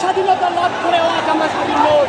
স্বাধীনতা লাভ করে আজ আমরা স্বাধীন নই।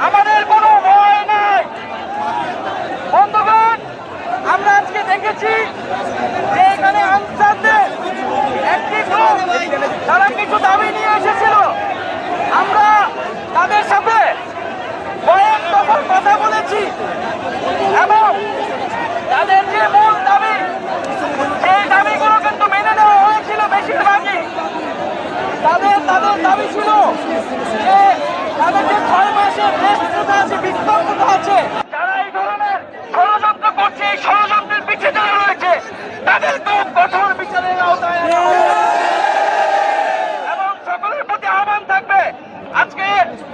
আমাদের কোনো ভয় নাই বন্ধুগণ। আমরা আজকে দেখেছি যে এখানে আনসারদের একটি গ্রুপ তারা কিছু দাবি নিয়ে এসেছিল। আমরা তাদের সাথে কয়েক দফা কথা বলেছি এবং তাদের যে মূল দাবি সেই দাবিগুলো কিন্তু মেনে নেওয়া হয়েছিল বেশিরভাগই। তাদের দাবি ছিল যে তাদের যে 6 মাসের ব্যস্ততা আছে, বিক্ষোভতা আছে, যারা এই ধরনের ষড়যন্ত্র করছে, এই ষড়যন্ত্রের পিছিয়ে যারা রয়েছে তাদের খুব কঠোর বিচারের আওতায় আনা হবে। এবং সকলের প্রতি আহ্বান থাকবে, আজকে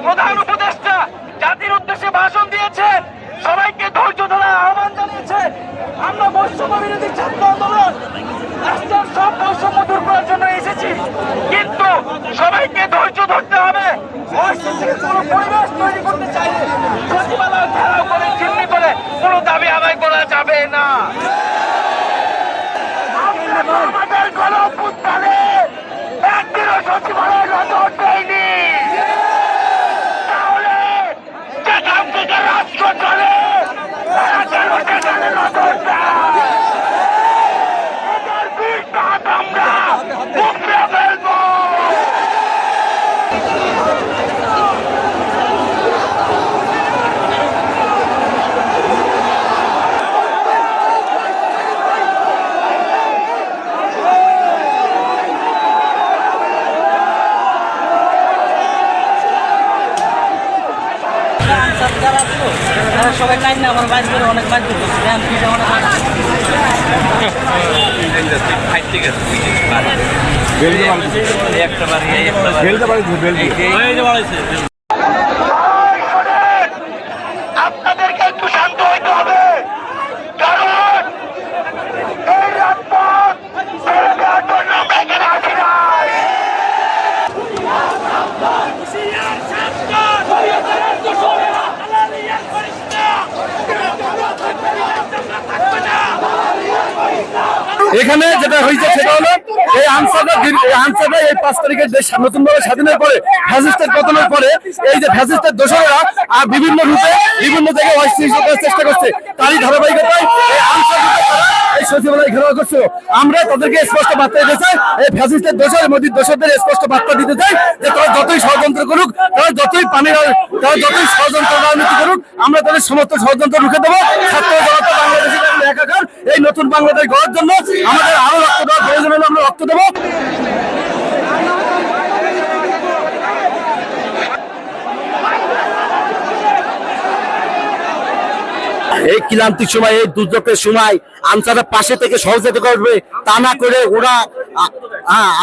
প্রধান উপদেষ্টা জাতির উদ্দেশ্যে ভাষণ দিয়েছেন, সবাইকে ধৈর্য ধরার আহ্বান জানিয়েছেন। আমরা বৈষম্য বিরোধী ছাত্র আন্দোলন রাষ্ট্রের সব বৈষম্য দূর করার জন্য এসেছি, কিন্তু সবাইকে ধৈর্য ধরতে হবে। কোনো পরিবেশ তৈরি করতে চাইলে সচিবালয় ঘেরাও করে চিহ্নি করে কোনো দাবি আদায় করা যাবে না। আমাদের গণঅভ্যুত্থানে একদিনও সচিবালয় নজর দেয়নি, তাহলে যেখান থেকে রাষ্ট্র চলে তারা কেন সেখানে নজর দেয়? এদের বিশ্বাস আমরা উপড়ে ফেলবো। সবাই টাইম না আমার বাইক করে অনেক বাইক করছে আপনাদেরকে একটু শান্ত হইতে হবে, কারণ এই রাজপথ আমরা এখানে আসি নাই। এখানে যেটা হয়েছে সেটা হলো এই আনসাররা এই 5 তারিখের দেশ নতুনভাবে স্বাধীনের পরে ফ্যাসিস্টের পতনের পরে এই যে ফ্যাসিস্টের দোসরেরা আর বিভিন্ন রূপে বিভিন্ন জায়গায় অস্থিতিশীলতার চেষ্টা করছে, তারই ধারাবাহিকতায় এই আনসাররা এই সচিবালয় ঘেরাও করছিল। আমরা তাদেরকে স্পষ্ট বার্তা দিতে চাই, এই ফ্যাসিস্টের দোসর মোদীর দোসরদের স্পষ্ট বার্তা দিতে চাই যে তারা যতই ষড়যন্ত্র করুক, তারা যতই ষড়যন্ত্র রাজনীতি করুক, আমরা তাদের সমস্ত ষড়যন্ত্র রুখে দেবো। ছাত্র জনতা বাংলাদেশের একাকার এই নতুন বাংলাদেশ গড়ার জন্য আমাদের আরো রক্ত দেওয়ার প্রয়োজন হলে আমরা রক্ত দেবো। এই ক্লান্তির সময়, এই দুর্যোগের সময় আনসারের পাশে থেকে সহযোগিতা করবে, তা না করে ওরা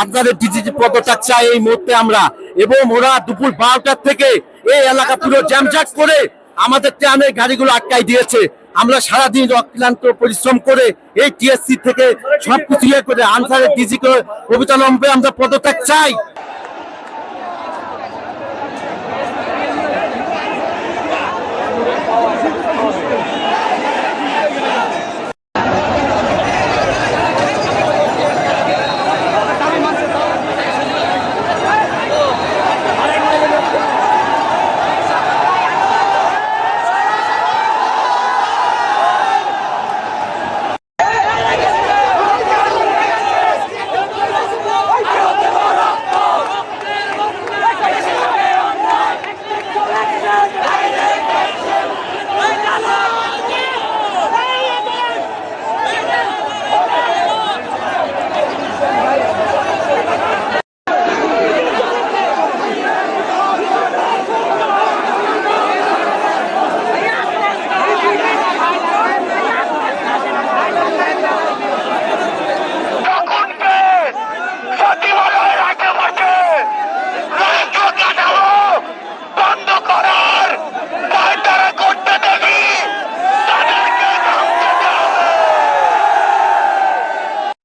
আপনাদের ডিজিটি পদত্যাগ চাই এই মুহূর্তে আমরা। এবং ওরা দুপুর 12টার থেকে এই এলাকা পুরো জ্যামজাট করে আমাদের ট্রেনের গাড়িগুলো আটকাই দিয়েছে। আমরা সারাদিন অক্লান্ত পরিশ্রম করে এই টিএসসি থেকে সবকিছু ইয়ে করে আনসারের ডিজিকে অবিলম্বে আমরা পদত্যাগ চাই। Oh,